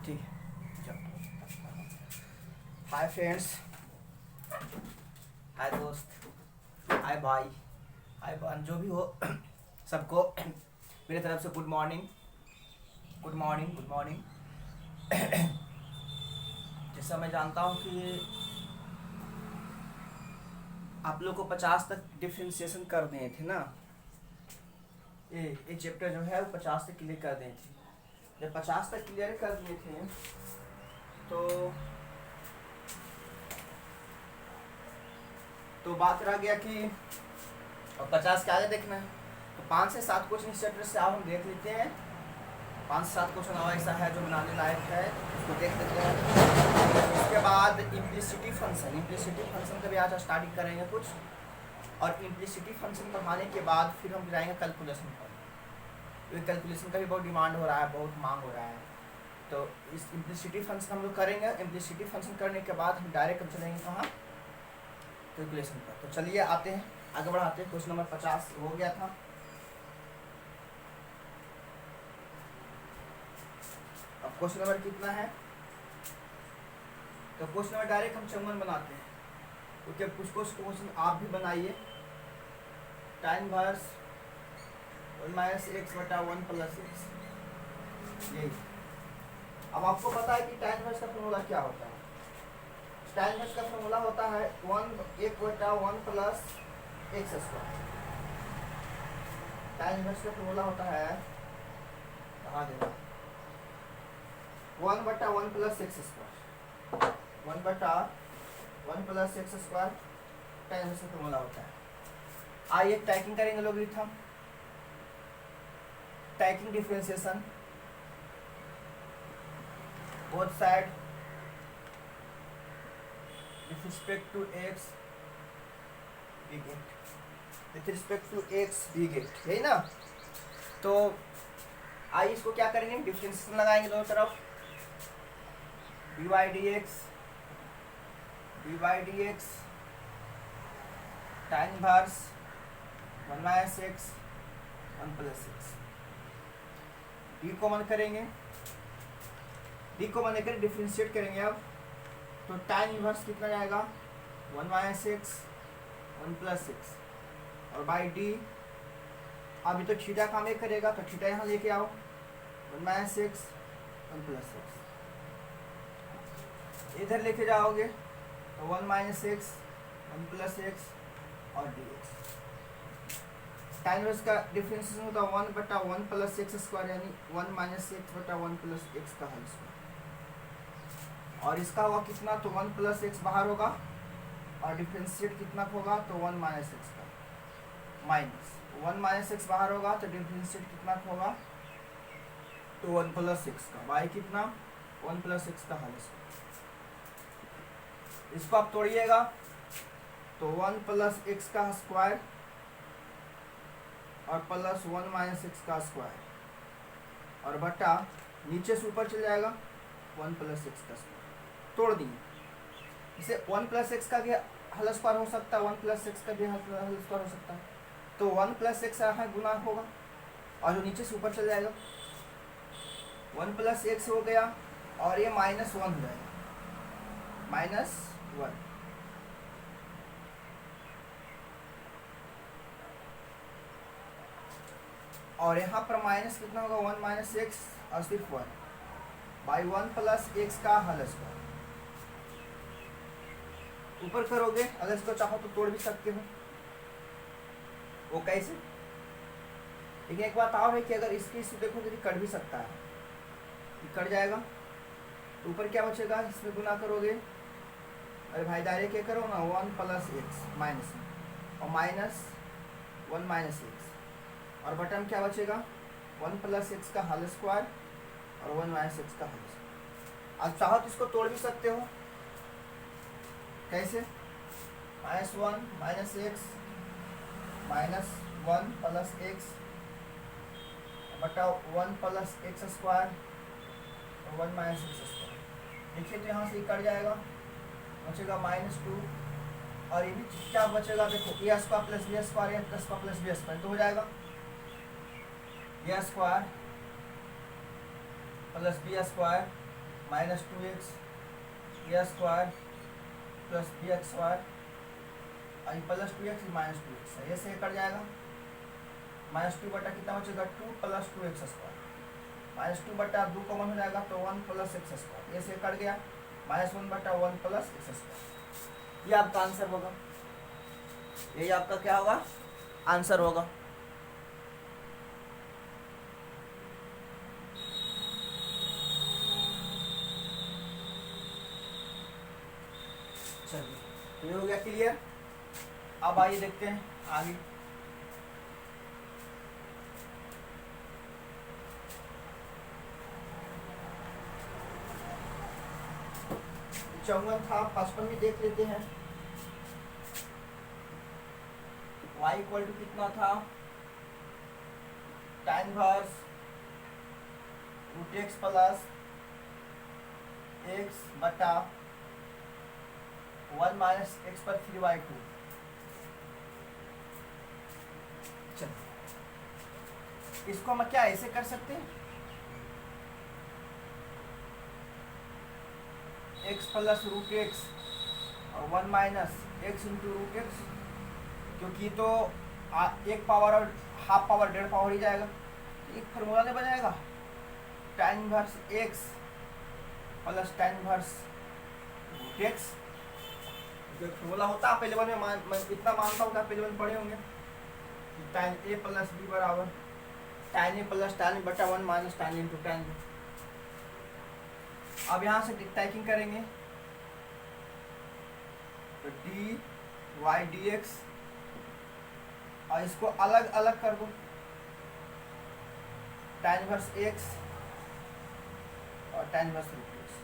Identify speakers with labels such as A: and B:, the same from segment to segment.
A: ठीक है। Hi friends, हाय दोस्त, हाय भाई, हाय बहन, जो भी हो सबको मेरे तरफ से good morning, good morning, good morning. जैसा मैं जानता हूँ कि आप लोग को 50 तक डिफ्रेंशिएशन कर दिए थे ना, ये चैप्टर जो है वो 50 तक क्लियर कर दिए थे। जब 50 तक क्लियर कर दिए थे तो बात रह गया कि और 50 के आगे देखना है। तो 5 से 7 क्वेश्चन इस चैप्टर से आप हम देख लेते हैं। 5 से 7 क्वेश्चन और ऐसा है जो बनाने लायक है, उसको देख लेते हैं। इसके बाद इम्प्लिसिटी फंक्शन का भी आज स्टार्टिंग करेंगे कुछ, और इम्प्लिसिटी फंक्शन पढ़ाने के बाद फिर हम जाएंगे कैलकुलेशन पर, क्योंकि कैलकुलेशन का भी बहुत डिमांड हो रहा है, बहुत मांग हो रहा है। तो इस इम्प्लिसिटी फंक्शन हम लोग करेंगे। इम्प्लिसिटी फंक्शन करने के बाद हम डायरेक्ट हम चलेंगे कहाँ, कैलकुलेशन पर। तो चलिए आते हैं, आगे बढ़ाते हैं। क्वेश्चन नंबर 50 हो गया था। अब क्वेश्चन नंबर कितना है, तो क्वेश्चन नंबर डायरेक्ट हम 54 बनाते हैं, क्योंकि कुछ कुछ क्वेश्चन आप भी बनाइए। tan इनवर्स 1 - x बटा 1 + x, यही। अब आपको पता है कि tan इनवर्स का फॉर्मूला क्या होता है। tan इनवर्स का फॉर्मूला होता है 1 बटा 1 + x²। tan इनवर्स का फॉर्मूला होता है, कहाँ देना, 1 बटा 1 + x²। 1 बटा 1 + x² tan इनवर्स का फॉर्मूला होता है। आइए टैकिंग करेंगे logarithm, tacking differentiation, both side with respect to x we get, with respect to x we get, यही ना। तो आइए इसको क्या करेंगे, डिफरेंशिएशन लगाएंगे दोनों तरफ। dy/dx tan inverse 1 - x 1 + x, D common करेंगे, डी कॉमन लेकर डिफरेंशिएट करेंगे। अब तो tan इनवर्स कितना जाएगा, 1 - x 1 + x, और बाई डी अभी तो थीटा काम एक करेगा, तो थीटा यहाँ लेके आओ, 1 - x 1 + x, इधर लेके जाओगे तो 1 - x 1 + x और dx। tan इनवर्स का डिफरेंशिएशन होता है 1 बटा 1 + x², यानी 1 - x बटा 1 + x का होल स्क्वायर। और इसका होगा कितना, तो 1 + x बाहर होगा, और डिफरेंशिएट कितना होगा, तो 1 - x का माइनस 1 - x बाहर होगा, तो डिफरेंशिएट कितना होगा, तो 1 + x का, y कितना, 1 + x का होल स्क्वायर। इसको आप तोड़िएगा तो 1 + x का स्क्वायर और प्लस 1 - x का स्क्वायर, और बटा नीचे से ऊपर चल जाएगा 1 + x का स्क्वायर। तोड़ दिए इसे, 1 + x का भी होल स्क्वायर हो सकता है, 1 + x का भी होल स्क्वायर हो सकता है। तो 1 + x यहाँ गुना होगा, और जो नीचे से ऊपर चल जाएगा 1 + x हो गया, और ये -1 हो जाएगा, -1। और यहाँ पर माइनस कितना होगा, 1 - x और सिर्फ 1 बाई 1 + x का होल स्क्वायर। ऊपर करोगे, अगर इसको चाहो तो तोड़ भी सकते हो, वो कैसे। लेकिन एक बात और है कि अगर इसकी इसे देखोगे तो कट भी सकता है, कट जाएगा। तो ऊपर क्या बचेगा, इसमें गुना करोगे, अरे भाई डायरेक्ट क्या करो ना, 1 + x माइनस और -1 - x, और बटन क्या बचेगा, 1 + x का होल स्क्वायर और 1 - x का होल स्क्वायर। अब चाहो तो इसको तोड़ भी सकते हो, कैसे, -1 - x -1 + x बटा 1 + x² और 1 - x²। देखिए तो यहाँ से कट जाएगा, बचेगा -2, और ये भी क्या बचेगा, देखो a² + b² या + b², तो हो जाएगा a² + b² minus 2x a square plus b x square और प्लस 2x माइनस 2x है, ये से कट जाएगा। माइनस 2 बटा कितना बचेगा 2 प्लस 2x स्क्वायर, माइनस 2 बटा 2 कॉमन हो जाएगा तो 1 प्लस एक्स स्क्वायर, ये से कट गया। माइनस 1 बटा 1 प्लस एक्स स्क्वायर, ये आपका आंसर होगा। यही आपका क्या होगा आंसर होगा। चलिए तो ये हो गया क्लियर। अब आइए देखते हैं आगे। चौवन था 55 में देख लेते हैं। y इक्वल टू कितना था tan inverse root X plus X बटा 1 माइनस एक्स पर 3/2। चलो इसको हम क्या ऐसे कर सकते हैं, एक्स प्लस रूट एक्स और 1 minus X into root X, क्योंकि तो एक पावर और हाफ पावर 1.5 पावर ही जाएगा। एक फार्मूला नहीं बन tan inverse X plus tan inverse root X, जो फार्मूला होता है पहले वन में मैं इतना मानता हूँ कि आप पहले वन पढ़े होंगे कि tan ए प्लस बी बराबर tan ए प्लस tan बटा 1 माइनस tan इंटू tan। अब यहाँ से टैकिंग करेंगे तो डी वाई डी एक्स और इसको अलग अलग कर दो, tan इनवर्स एक्स और tan इनवर्स रूट एक्स।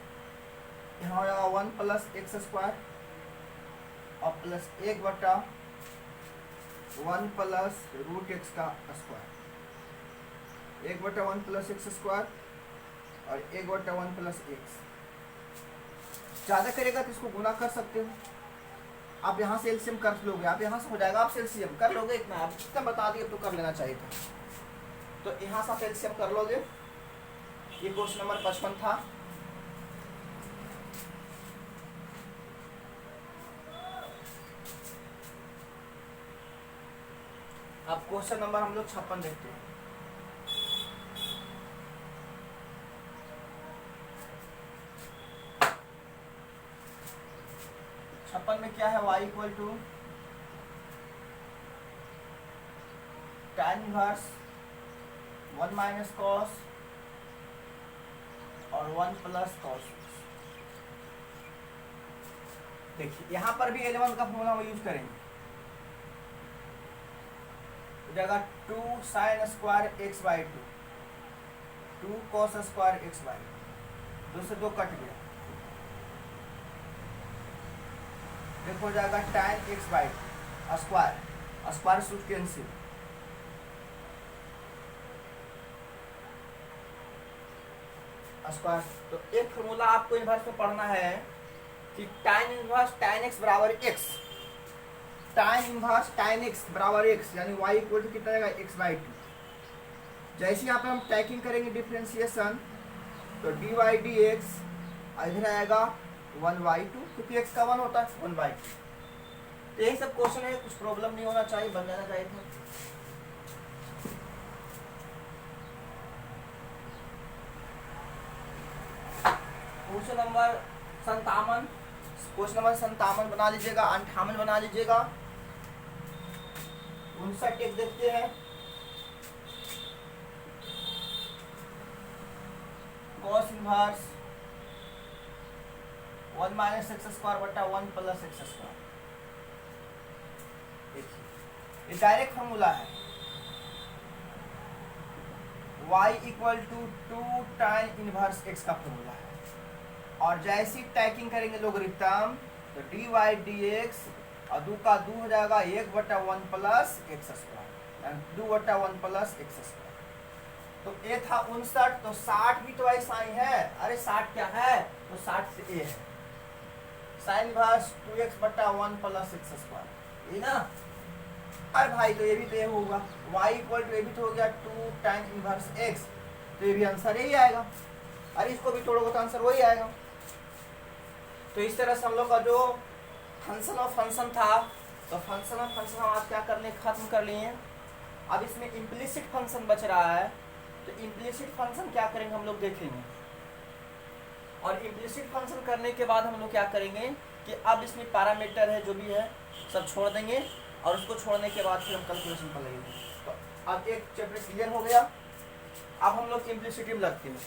A: यहाँ हो जाएगा 1 प्लस एक्स स्क्वायर और प्लस 1 बटा 1 प्लस रूट एक्स का स्क्वायर, 1 बटा 1 प्लस एक्स स्क्वायर और 1 बटा 1 प्लस एक्स। ज़्यादा करेगा तो इसको गुना कर सकते हो। आप यहाँ से एलसीएम कर लोगे, आप यहाँ से हो जाएगा, आप एलसीएम कर लोगे इतना, आप जितना बता दिए तो कर लेना चाहिए था। तो यहाँ से आप एलसीएम कर लोगे। ये क्वेश्चन नंबर 55 था। अब क्वेश्चन नंबर हम लोग 56 देखते हैं। में क्या है y equal to tan inverse 1 minus cos और 1 प्लस कॉस। देखिए यहाँ पर भी एलिमेंट का फॉर्मूला हम यूज करेंगे, जगह 2 sine square x by 2 cos square x by 2 से 2 कट गया, देखो हो जाएगा tan x by square, square suit cancel, square. तो एक फॉर्मूला आपको इनवर्स में पढ़ना है कि tan इनवर्स tan x बराबर x, tan inverse tan x बराबर x, यानी y इक्वल टू कितना आएगा x बाई 2। जैसे यहाँ पे हम टैकिंग करेंगे डिफरेंशिएशन तो dy dx इधर आएगा 1/2, क्योंकि x का 1 होता है 1/2। तो यही सब क्वेश्चन है, कुछ प्रॉब्लम नहीं होना चाहिए, बन जाना चाहिए था। क्वेश्चन नंबर 57, क्वेश्चन नंबर 57 बना लीजिएगा, 58 बना लीजिएगा, 59 एक देखते हैं। Cos inverse 1 minus X square बटा 1 प्लस एक्स स्क्वायर। देखिए ये डायरेक्ट फॉर्मूला है, y equal to 2 tan inverse x का फॉर्मूला है। और जैसी टैकिंग करेंगे लोगरिथम तो dy dx और 2 का 2 हो जाएगा 1 बटा 1 प्लस एक्स स्क्वायर, 2 बटा 1 प्लस एक्स स्क्वायर। तो ए था 59, तो 60 भी तो ऐसा ही है। अरे 60 क्या है, तो 60 से ए है साइन इनवर्स 2x बटा 1 प्लस एक्स स्क्वायर, ये ना। अरे भाई तो ये भी तो ये होगा, y इक्वल टू ये भी तो हो गया 2 tan इनवर्स x, तो ये भी आंसर यही आएगा। अरे इसको भी तोड़ोगे तो आंसर वही आएगा। तो इस तरह से हम लोग का जो फंक्शन ऑफ फंक्शन था, तो फंक्शन ऑफ फंक्शन हम आज क्या करने खत्म कर लिए। अब इसमें इम्प्लिसिट फंक्शन बच रहा है, तो इम्प्लिसिट फंक्शन क्या करेंगे हम लोग देखेंगे। और इम्प्लिसिट फंक्शन करने के बाद हम लोग क्या करेंगे कि अब इसमें पैरामीटर है जो भी है सब छोड़ देंगे, और उसको छोड़ने के बाद फिर हम कैलकुलेशन पर लगेंगे। तो अब एक चैप्टर क्लियर हो गया। अब हम लोग इम्प्लिसिटिव लगते हैं।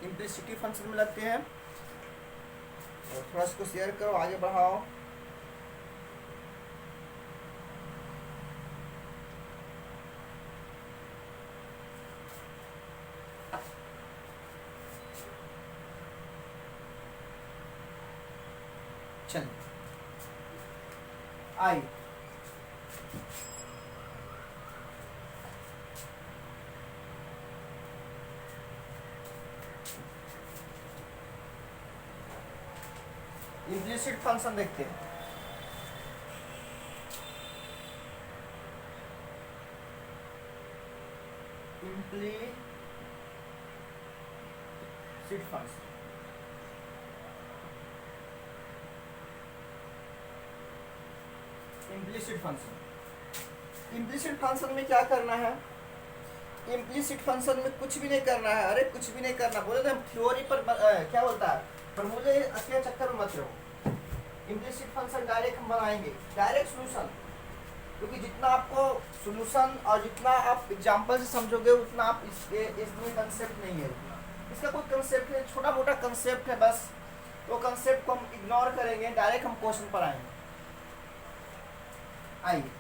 A: इम्प्लिसिटिव फंक्शन में लगते हैं, और थोड़ा इसको शेयर करो, आगे बढ़ाओ। चलिए आइए इम्प्लिसिट फंक्शन देखते हैं। इम्प्लिसिट फंक्शन इम्प्लिसिट फंक्शन में क्या करना है। इम्प्लिसिट फंक्शन में कुछ भी नहीं करना है। अरे कुछ भी नहीं करना, बोले तो हम थ्योरी पर क्या बोलता है, फॉर्मूले के चक्कर में मत रहो। इम्प्लिसिट फंक्शन डायरेक्ट हम बनाएंगे, डायरेक्ट सोल्यूशन। क्योंकि जितना आपको सोल्यूशन और जितना आप एग्जाम्पल से समझोगे उतना आप इसमें कंसेप्ट नहीं है। इसका कोई कंसेप्ट है, छोटा मोटा कंसेप्ट है बस। तो कंसेप्ट को हम इग्नोर करेंगे, डायरेक्ट हम क्वेश्चन पर आएंगे। आइए,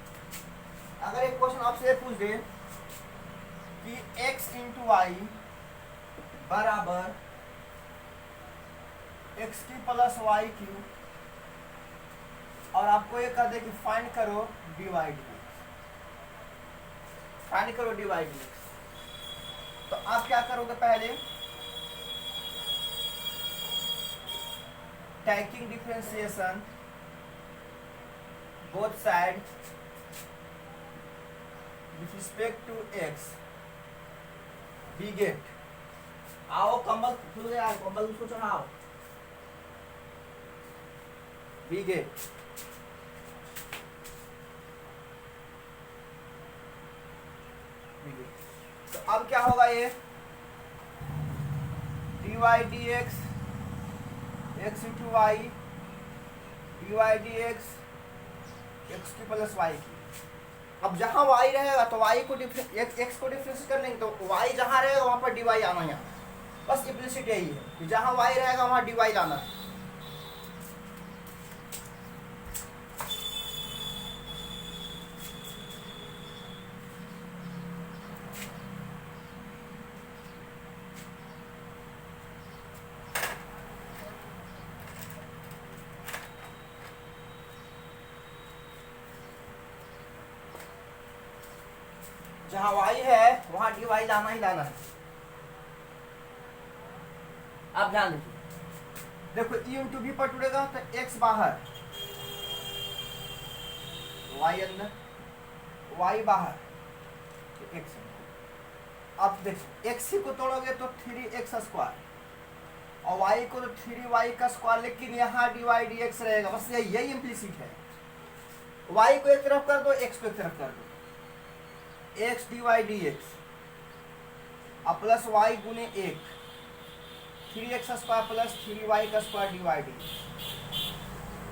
A: अगर एक क्वेश्चन आपसे ये पूछ दे कि x इंटू वाई बराबर एक्स की प्लस वाई क्यू, और आपको ये कह दे कि फाइंड करो dy dx, फाइंड करो dy dx, तो आप क्या करोगे। पहले taking differentiation both side with respect to x, we get, आओ कम्बल खुल गया है, कम्बल उसको चढ़ाओ, we get तो अब क्या होगा ये dy dx x into Y dy dx x की प्लस वाई की। अब जहां y रहेगा तो y को x को डिफरेंस कर लेंगे, तो y जहां रहेगा वहां पर dy आना यहाँ। बस इम्प्लिसिट यही है कि जहां y रहेगा वहां dy लाना है। जहां y है वहां dy लाना ही लाना है। आप ध्यान दीजिए, देखो e इंटू बी पर टूटेगा तो x बाहर, y अंदर, y बाहर, तो x। अब देखो x को तोड़ोगे तो 3x स्क्वायर, और y को तो 3y का स्क्वायर, लेकिन यहाँ dy dx रहेगा। बस यही इम्प्लिसिट है। y को एक तरफ कर दो, x को एक तरफ कर दो, x dy dx अब प्लस y गुने 1, 3x स्क्वायर प्लस 3y का स्क्वायर dy dx।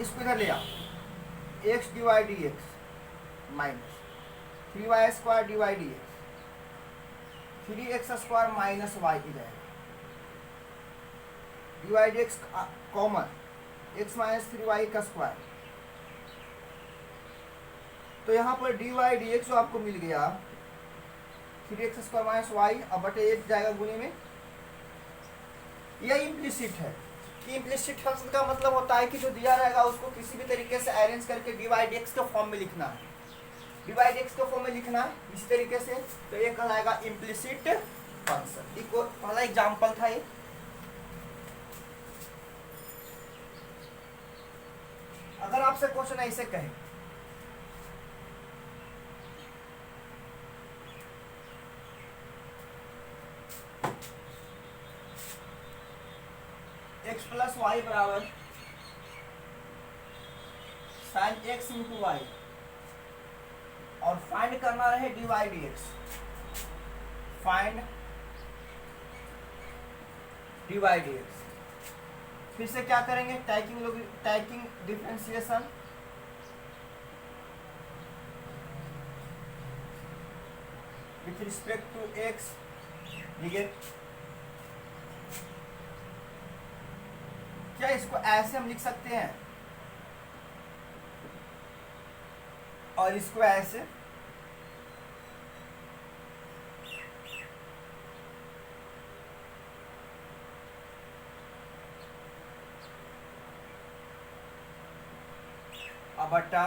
A: इसको इधर ले आओ, x dy dx minus 3y square dy dx, 3x square minus y इधर, dy dx common, x minus 3y का स्क्वायर। तो यहाँ पर dy dx जो आपको मिल गया 3x स्क्वायर माइनस वाई, अब बटे 1 जाएगा गुने में। यह इम्प्लिसिट है कि इम्प्लिसिट फंक्शन का मतलब होता है कि जो दिया रहेगा उसको किसी भी तरीके से अरेंज करके dy dx के फॉर्म में लिखना है, dy dx के फॉर्म में लिखना है इस तरीके से। तो ये कहलाएगा इम्प्लिसिट फंक्शन। एक पहला एग्जाम्पल था ये। अगर आपसे क्वेश्चन ऐसे कहे प्लस वाई बराबर साइन एक्स इंटू वाई, और फाइंड करना रहे D Y D X, find D Y D X. फिर से क्या करेंगे, taking differentiation, with respect to X, क्या इसको ऐसे हम लिख सकते हैं और इसको ऐसे, बटा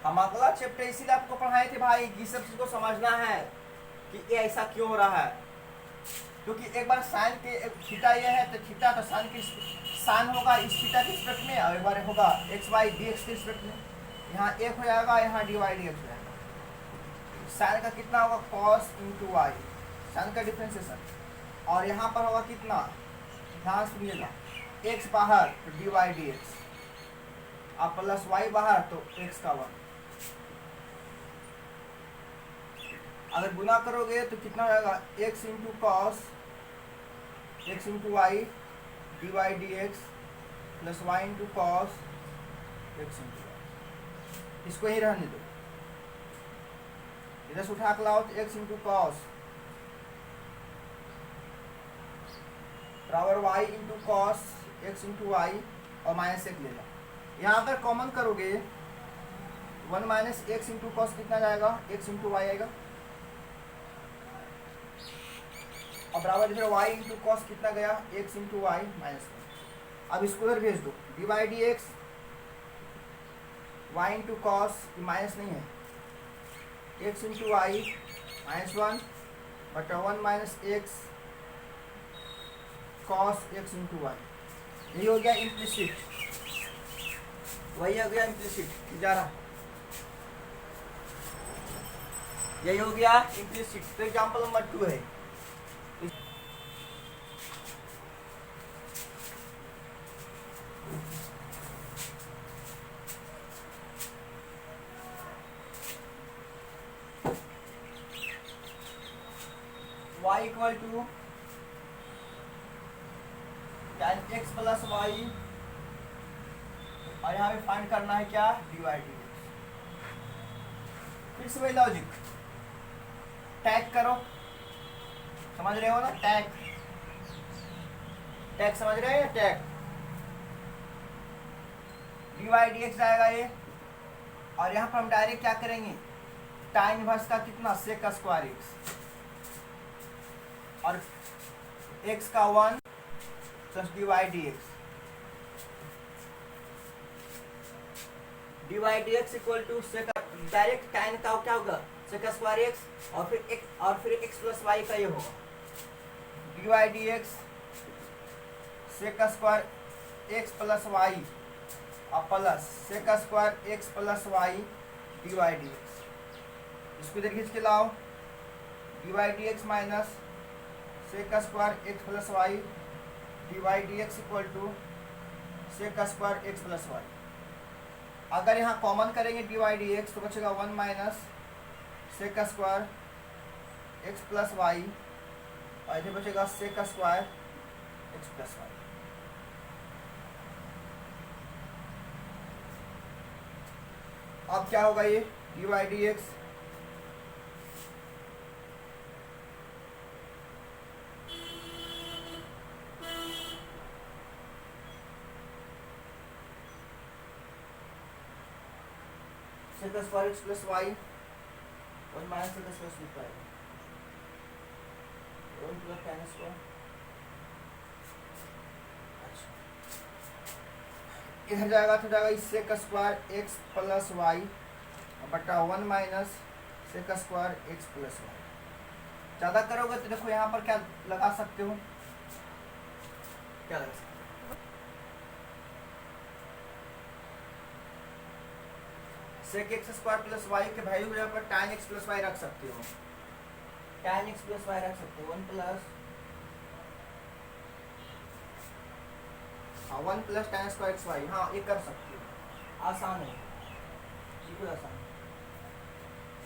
A: हम अगला चैप्टर इसीलिए आपको पढ़ाए थे भाई कि सब चीज को समझना है कि ये ऐसा क्यों हो रहा है, क्योंकि एक बार साइन के थीटा ये है तो थीटा तो साइन होगा इस थीटा के रिस्पेक्ट में, और एक बार होगा एक्स वाई डी एक्स के रिस्पेक्ट में, यहाँ एक हो जाएगा, यहाँ डी वाई डी एक्स हो जाएगा। साइन का कितना होगा कॉस इंटू वाई, साइन का डिफरेंशिएशन, और यहाँ पर होगा कितना, ध्यान सुनिएगा, एक्स बाहर तो डी वाई डी एक्स, अब प्लस वाई बाहर तो एक्स का 1, अगर गुना करोगे तो कितना हो जाएगा, X into cos X into Y D Y D X plus Y into cos X into Y, इसको ही रहने दो, इधर से उठा के लाओ तो एक्स इंटू कॉस बराबर Y into cos X into Y, और माइनस एक लेना, यहाँ अगर कॉमन करोगे 1 माइनस एक्स इंटू कॉस कितना जाएगा, एक्स इंटू वाई आएगा, और बराबर इधर वाई इंटू कॉस कितना गया, एक्स इंटू वाई माइनस 1। अब इसको इधर भेज दो, D Y D X Y into cos minus नहीं है, एक्स इंटू वाई माइनस 1 बटा 1 minus X cos X into Y, यही हो गया इम्प्लिसिट, वही हो गया इम्प्लिसिट जा रहा, यही हो गया इम्प्लिसिट। तो एग्जाम्पल नंबर 2 है, y equal to tan x plus Y, और यहाँ पे फाइंड करना है क्या, डी वाई डी एक्स। फिर से वही लॉजिक, टैग करो, समझ रहे हो ना, टैग समझ रहे हैं, tag D Y D X आएगा ये, और यहाँ पर हम डायरेक्ट क्या करेंगे, tan इनवर्स का कितना, सेक का स्क्वायर एक्स, और x का 1 plus D Y D X, D Y D x equal to direct tan का क्या होगा, सेक का स्क्वायर एक्स, और फिर x प्लस वाई का ये होगा, d Y D x sec का स्क्वायर एक्स प्लस वाई, और प्लस सेक का square x plus y D Y D x, इसको इधर खींच के लाओ, d Y D x minus sec का square x plus y D Y D x equal to sec का square x plus Y. अगर यहाँ कॉमन करेंगे डी वाई डी एक्स तो बचेगा 1 माइनस सेक का स्क्वायर एक्स प्लस वाई, और इधर बचेगा सेक का स्क्वायर एक्स प्लस वाई। अब क्या होगा ये d Y D x, sec का square x plus y 1 minus sec का स्क्वायर लिख पाएगा 1 प्लस tan स्क्वायर। अच्छा इधर जाएगा तो जाएगा इस सेक का स्क्वायर एक्स प्लस वाई बटा 1 माइनस सेक का स्क्वायर एक्स प्लस वाई। ज़्यादा करोगे तो देखो यहाँ पर क्या लगा सकते हो, क्या लगा सकते हो, sec x square plus y के वैल्यू की जगह पर tan एक्स प्लस वाई रख सकते हो, tan एक्स प्लस वाई रख सकते हो 1 प्लस हाँ 1 plus tan square x y, हाँ ये कर सकती हो, आसान है, बिल्कुल आसान।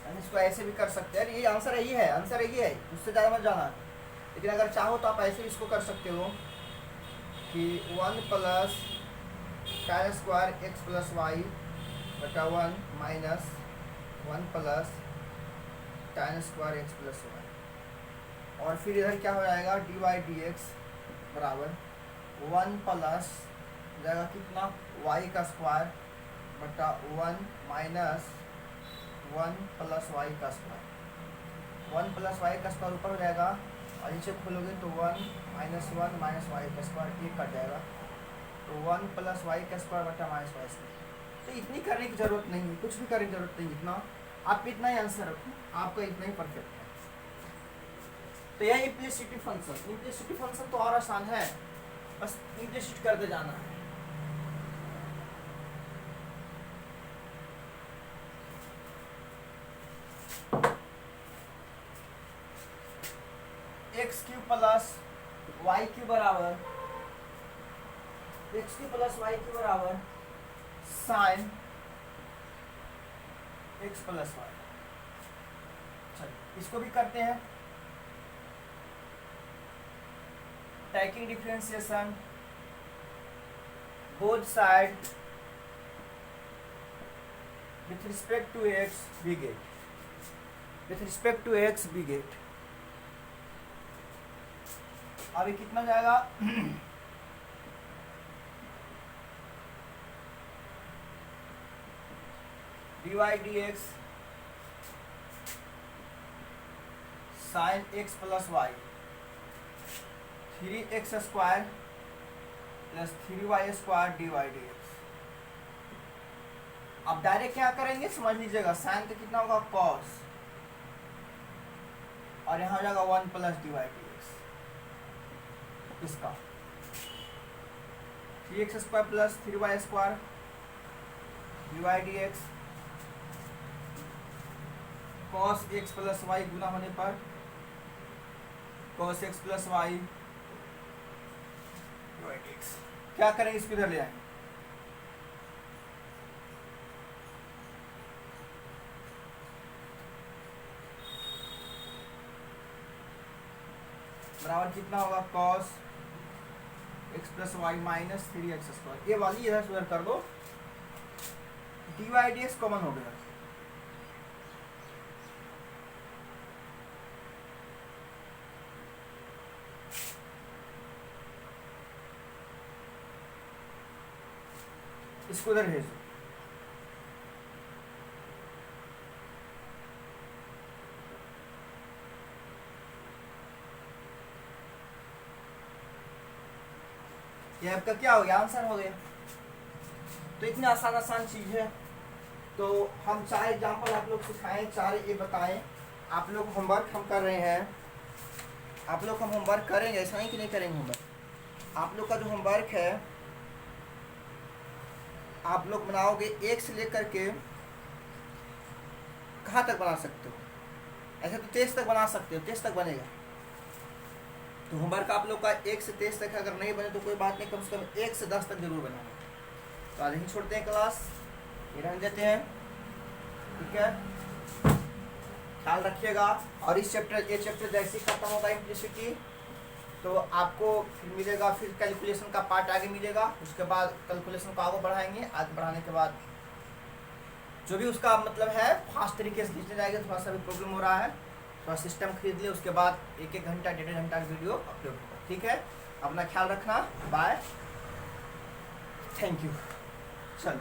A: tan स्क्वायर ऐसे भी कर सकते हैं, ये आंसर यही है, आंसर यही है, उससे ज़्यादा मत जाना। लेकिन अगर चाहो तो आप ऐसे भी इसको कर सकते हो कि 1 plus tan square x plus y बटा 1 minus 1 plus tan square x plus Y, और फिर इधर क्या हो जाएगा डी वाई डी एक्स बराबर 1 प्लस जाएगा कितना y का स्क्वायर बटा 1 माइनस 1 प्लस वाई का स्क्वायर, 1 प्लस वाई का स्क्वायर ऊपर हो जाएगा और नीचे खोलोगे तो 1 माइनस वाई का स्क्वायर, एक कट जाएगा तो 1 प्लस वाई का स्क्वायर बटा माइनस वाई स्क्वायर। तो इतनी करने की ज़रूरत नहीं है, कुछ भी करने की ज़रूरत नहीं, इतना आप इतना ही आंसर रखो, आपका इतना ही परफेक्ट है। तो यह इम्प्लिसिटी फंक्शन, इम्प्लिसिटी फंक्शन तो और आसान है, बस इम्प्लिसिट करते जाना है। X q plus y q बराबर x q plus y q बराबर साइन एक्स प्लस वाई। चलिए इसको भी करते हैं, taking differentiation both side with respect to x we get, with respect to x we get. अभी कितना जाएगा d Y D x sine x plus y 3x square plus 3y square d Y D x. अब direct क्या करेंगे समझ लीजिएगा, sign का कितना होगा कॉस, और यहाँ हो जाएगा 1 plus D Y D x, इसका 3x square plus 3y square d Y D x cos x plus y गुना होने पर कॉस एक्स प्लस वाई क्या करेंगे, इसको इधर ले आएंगे, बराबर कितना होगा cos x plus y minus 3x square. ये वाली इधर उधर कर दो, D Y D x common हो गया, इसको इधर भेज दो। ये आपका क्या हो गया, आंसर हो गया। तो इतनी आसान आसान चीज है, तो हम 4 एग्जाम्पल आप लोग सिखाएं, 4 ये बताएं। आप लोग होमवर्क हम कर रहे हैं, आप लोग हम होमवर्क करेंगे, ऐसा नहीं कि नहीं करेंगे होमवर्क। आप लोग का जो होमवर्क है आप लोग बनाओगे 1 से लेकर के कहाँ तक बना सकते हो, ऐसे तो 23 तक बना सकते हो, 23 तक बनेगा। तो होमवर्क आप लोग का 1 से 23 तक, अगर नहीं बने तो कोई बात नहीं, कम से कम 1 से 10 तक जरूर बनाना। तो आज यहीं छोड़ते हैं क्लास, ये रहने देते हैं, ठीक है। ख्याल रखिएगा। और इस चैप्टर, ये चैप्टर जैसे ही खत्म होगा इम्प्लिसिटी, तो आपको फिर मिलेगा, फिर कैलकुलेशन का पार्ट आगे मिलेगा, उसके बाद कैलकुलेशन को आगे बढ़ाएंगे। आगे बढ़ाने के बाद जो भी उसका मतलब है फास्ट तरीके से खींचने जाएगा, थोड़ा सा भी प्रॉब्लम हो रहा है, थोड़ा सिस्टम खरीद ले, उसके बाद 1-1 घंटा 1.5 घंटा का वीडियो अपलोड होगा, ठीक है। अपना ख्याल रखना, बाय, थैंक यू। चल।